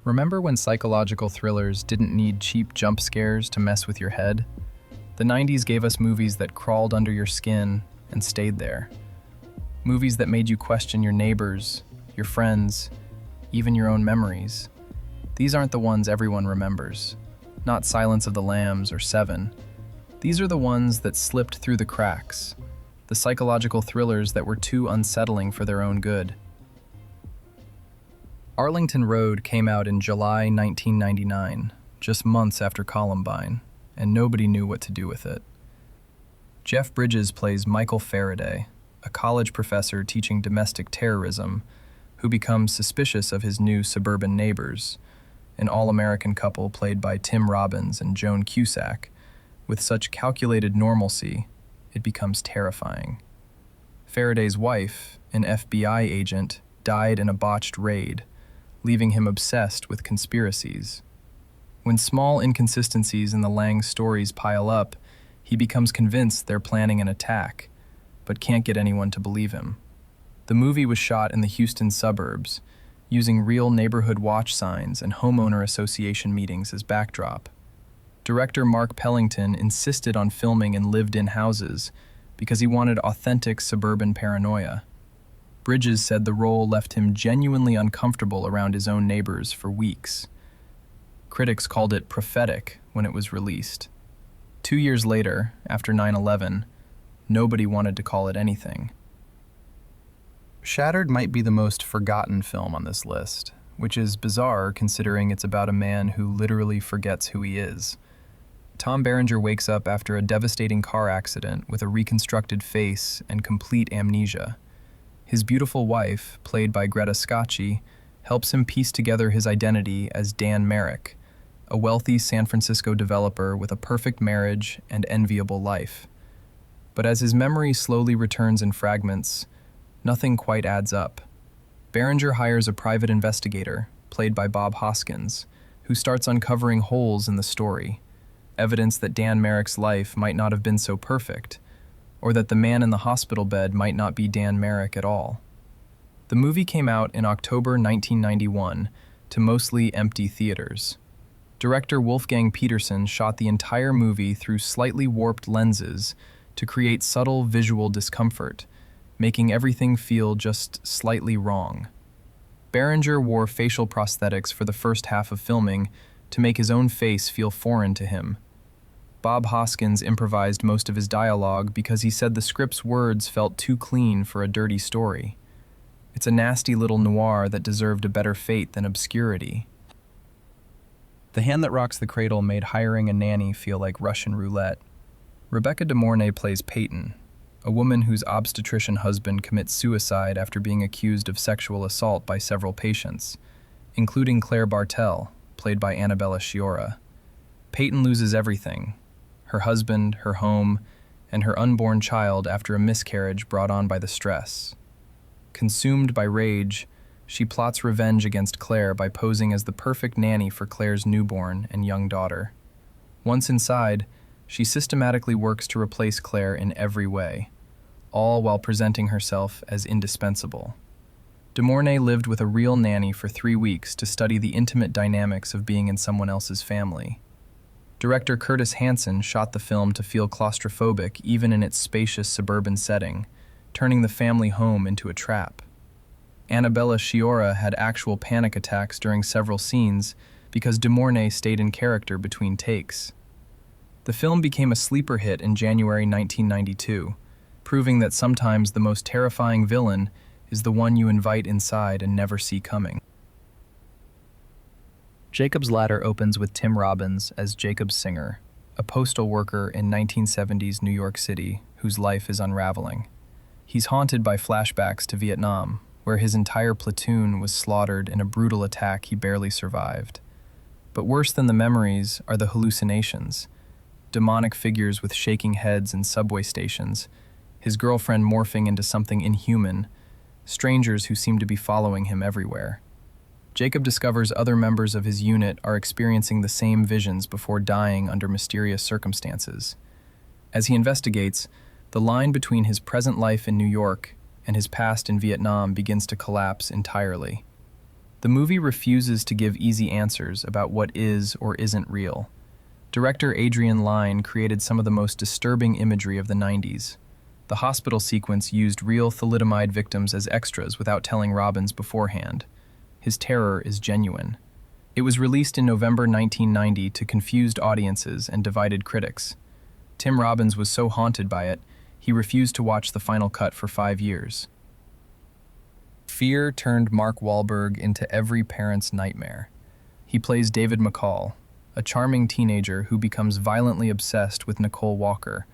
Remember when psychological thrillers didn't need cheap jump scares to mess with your head? The 90s gave us movies that crawled under your skin and stayed there. Movies that made you question your neighbors, your friends, even your own memories. These aren't the ones everyone remembers. Not Silence of the Lambs or Seven. These are the ones that slipped through the cracks. The psychological thrillers that were too unsettling for their own good. Arlington Road came out in July 1999, just months after Columbine, and nobody knew what to do with it. Jeff Bridges plays Michael Faraday, a college professor teaching domestic terrorism, who becomes suspicious of his new suburban neighbors, an all-American couple played by Tim Robbins and Joan Cusack. With such calculated normalcy, it becomes terrifying. Faraday's wife, an FBI agent, died in a botched raid, leaving him obsessed with conspiracies. When small inconsistencies in the Lang stories pile up, he becomes convinced they're planning an attack, but can't get anyone to believe him. The movie was shot in the Houston suburbs, using real neighborhood watch signs and homeowner association meetings as backdrop. Director Mark Pellington insisted on filming in lived-in houses because he wanted authentic suburban paranoia. Bridges said the role left him genuinely uncomfortable around his own neighbors for weeks. Critics called it prophetic when it was released. 2 years later, after 9/11, nobody wanted to call it anything. Shattered might be the most forgotten film on this list, which is bizarre considering it's about a man who literally forgets who he is. Tom Berenger wakes up after a devastating car accident with a reconstructed face and complete amnesia. His beautiful wife, played by Greta Scacchi, helps him piece together his identity as Dan Merrick, a wealthy San Francisco developer with a perfect marriage and enviable life. But as his memory slowly returns in fragments, nothing quite adds up. Berenger hires a private investigator, played by Bob Hoskins, who starts uncovering holes in the story, evidence that Dan Merrick's life might not have been so perfect, or that the man in the hospital bed might not be Dan Merrick at all. The movie came out in October 1991 to mostly empty theaters. Director Wolfgang Peterson shot the entire movie through slightly warped lenses to create subtle visual discomfort, making everything feel just slightly wrong. Berenger wore facial prosthetics for the first half of filming to make his own face feel foreign to him. Bob Hoskins improvised most of his dialogue because he said the script's words felt too clean for a dirty story. It's a nasty little noir that deserved a better fate than obscurity. The Hand That Rocks the Cradle made hiring a nanny feel like Russian roulette. Rebecca De Mornay plays Peyton, a woman whose obstetrician husband commits suicide after being accused of sexual assault by several patients, including Claire Bartel, played by Annabella Sciorra. Peyton loses everything: her husband, her home, and her unborn child after a miscarriage brought on by the stress. Consumed by rage, she plots revenge against Claire by posing as the perfect nanny for Claire's newborn and young daughter. Once inside, she systematically works to replace Claire in every way, all while presenting herself as indispensable. De Mornay lived with a real nanny for 3 weeks to study the intimate dynamics of being in someone else's family. Director Curtis Hanson shot the film to feel claustrophobic even in its spacious suburban setting, turning the family home into a trap. Annabella Sciorra had actual panic attacks during several scenes because De Mornay stayed in character between takes. The film became a sleeper hit in January 1992, proving that sometimes the most terrifying villain is the one you invite inside and never see coming. Jacob's Ladder opens with Tim Robbins as Jacob Singer, a postal worker in 1970s New York City whose life is unraveling. He's haunted by flashbacks to Vietnam, where his entire platoon was slaughtered in a brutal attack he barely survived. But worse than the memories are the hallucinations: demonic figures with shaking heads in subway stations, his girlfriend morphing into something inhuman, strangers who seem to be following him everywhere. Jacob discovers other members of his unit are experiencing the same visions before dying under mysterious circumstances. As he investigates, the line between his present life in New York and his past in Vietnam begins to collapse entirely. The movie refuses to give easy answers about what is or isn't real. Director Adrian Lyne created some of the most disturbing imagery of the 90s. The hospital sequence used real thalidomide victims as extras without telling Robbins beforehand. His terror is genuine. It was released in November 1990 to confused audiences and divided critics. Tim Robbins was so haunted by it, he refused to watch the final cut for 5 years. Fear turned Mark Wahlberg into every parent's nightmare. He plays David McCall, a charming teenager who becomes violently obsessed with Nicole Walker,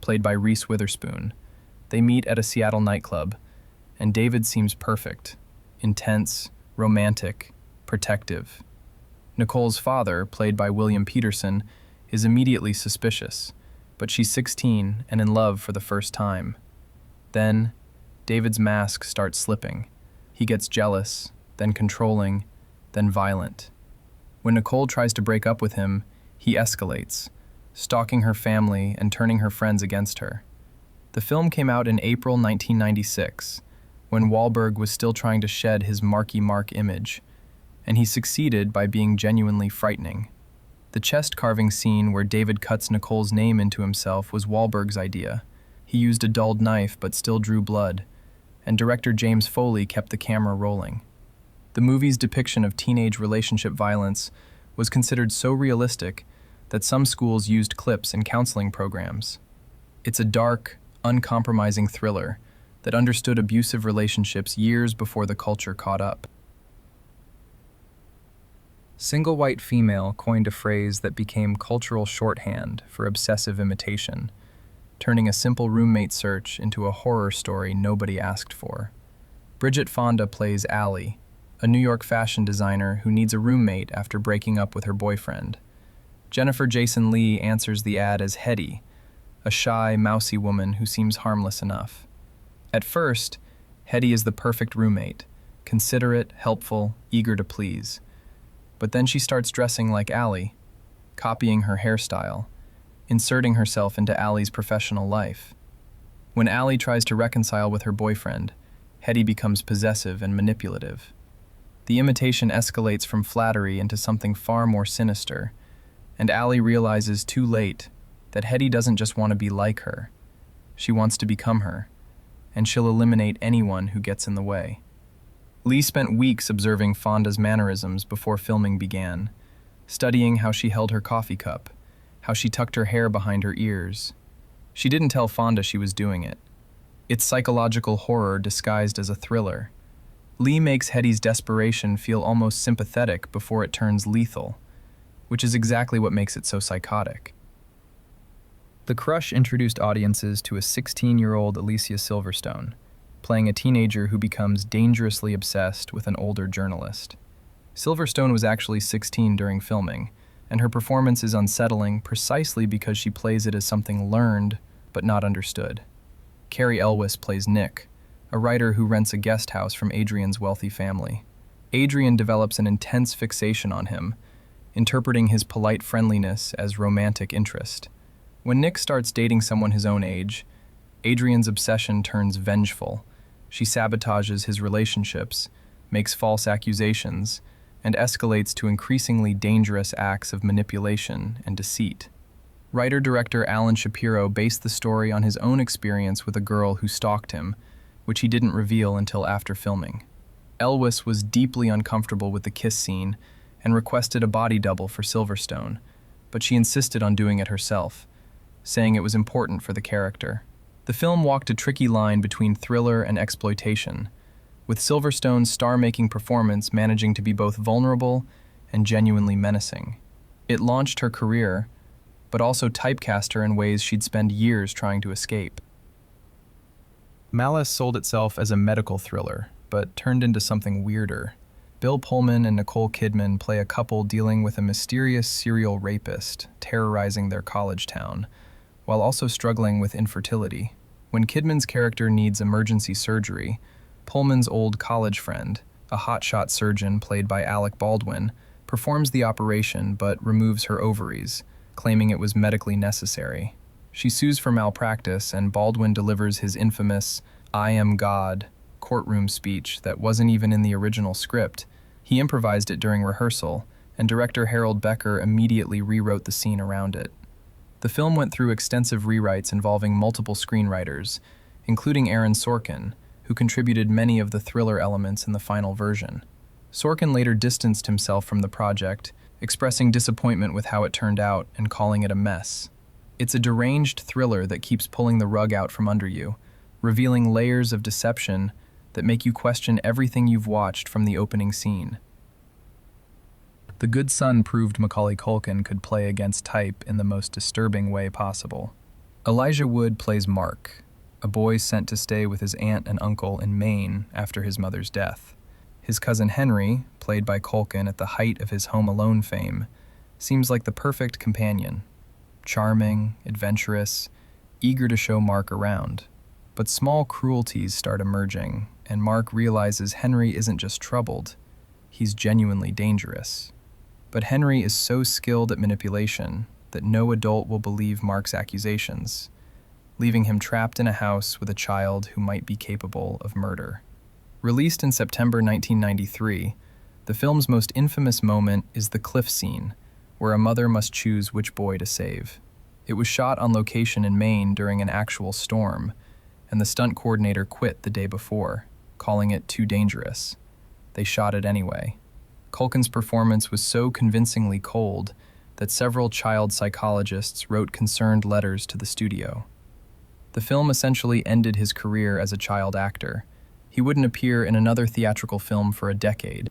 played by Reese Witherspoon. They meet at a Seattle nightclub, and David seems perfect, intense, romantic, protective. Nicole's father, played by William Peterson, is immediately suspicious, but she's 16 and in love for the first time. Then, David's mask starts slipping. He gets jealous, then controlling, then violent. When Nicole tries to break up with him, he escalates, stalking her family and turning her friends against her. The film came out in April 1996, when Wahlberg was still trying to shed his Marky Mark image, and he succeeded by being genuinely frightening. The chest-carving scene where David cuts Nicole's name into himself was Wahlberg's idea. He used a dulled knife but still drew blood, and director James Foley kept the camera rolling. The movie's depiction of teenage relationship violence was considered so realistic that some schools used clips in counseling programs. It's a dark, uncompromising thriller that understood abusive relationships years before the culture caught up. Single white female coined a phrase that became cultural shorthand for obsessive imitation, turning a simple roommate search into a horror story nobody asked for. Bridget Fonda plays Allie, a New York fashion designer who needs a roommate after breaking up with her boyfriend. Jennifer Jason Leigh answers the ad as Hetty, a shy, mousy woman who seems harmless enough. At first, Hetty is the perfect roommate, considerate, helpful, eager to please. But then she starts dressing like Allie, copying her hairstyle, inserting herself into Allie's professional life. When Allie tries to reconcile with her boyfriend, Hetty becomes possessive and manipulative. The imitation escalates from flattery into something far more sinister, and Allie realizes too late that Hetty doesn't just want to be like her. She wants to become her, and she'll eliminate anyone who gets in the way. Leigh spent weeks observing Fonda's mannerisms before filming began, studying how she held her coffee cup, how she tucked her hair behind her ears. She didn't tell Fonda she was doing it. It's psychological horror disguised as a thriller. Leigh makes Hetty's desperation feel almost sympathetic before it turns lethal, which is exactly what makes it so psychotic. The Crush introduced audiences to a 16-year-old Alicia Silverstone, playing a teenager who becomes dangerously obsessed with an older journalist. Silverstone was actually 16 during filming, and her performance is unsettling precisely because she plays it as something learned but not understood. Cary Elwes plays Nick, a writer who rents a guest house from Adrian's wealthy family. Adrian develops an intense fixation on him, interpreting his polite friendliness as romantic interest. When Nick starts dating someone his own age, Adrian's obsession turns vengeful. She sabotages his relationships, makes false accusations, and escalates to increasingly dangerous acts of manipulation and deceit. Writer-director Alan Shapiro based the story on his own experience with a girl who stalked him, which he didn't reveal until after filming. Elwes was deeply uncomfortable with the kiss scene and requested a body double for Silverstone, but she insisted on doing it herself, saying it was important for the character. The film walked a tricky line between thriller and exploitation, with Silverstone's star-making performance managing to be both vulnerable and genuinely menacing. It launched her career, but also typecast her in ways she'd spend years trying to escape. Malice sold itself as a medical thriller, but turned into something weirder. Bill Pullman and Nicole Kidman play a couple dealing with a mysterious serial rapist terrorizing their college town, while also struggling with infertility. When Kidman's character needs emergency surgery, Pullman's old college friend, a hotshot surgeon played by Alec Baldwin, performs the operation but removes her ovaries, claiming it was medically necessary. She sues for malpractice, and Baldwin delivers his infamous "I am God" courtroom speech that wasn't even in the original script, He improvised it during rehearsal, and director Harold Becker immediately rewrote the scene around it. The film went through extensive rewrites involving multiple screenwriters, including Aaron Sorkin, who contributed many of the thriller elements in the final version. Sorkin later distanced himself from the project, expressing disappointment with how it turned out and calling it a mess. It's a deranged thriller that keeps pulling the rug out from under you, revealing layers of deception that make you question everything you've watched from the opening scene. The Good Son proved Macaulay Culkin could play against type in the most disturbing way possible. Elijah Wood plays Mark, a boy sent to stay with his aunt and uncle in Maine after his mother's death. His cousin Henry, played by Culkin at the height of his Home Alone fame, seems like the perfect companion. Charming, adventurous, eager to show Mark around. But small cruelties start emerging, and Mark realizes Henry isn't just troubled, he's genuinely dangerous. But Henry is so skilled at manipulation that no adult will believe Mark's accusations, leaving him trapped in a house with a child who might be capable of murder. Released in September 1993, the film's most infamous moment is the cliff scene, where a mother must choose which boy to save. It was shot on location in Maine during an actual storm, and the stunt coordinator quit the day before, calling it too dangerous. They shot it anyway. Culkin's performance was so convincingly cold that several child psychologists wrote concerned letters to the studio. The film essentially ended his career as a child actor. He wouldn't appear in another theatrical film for a decade,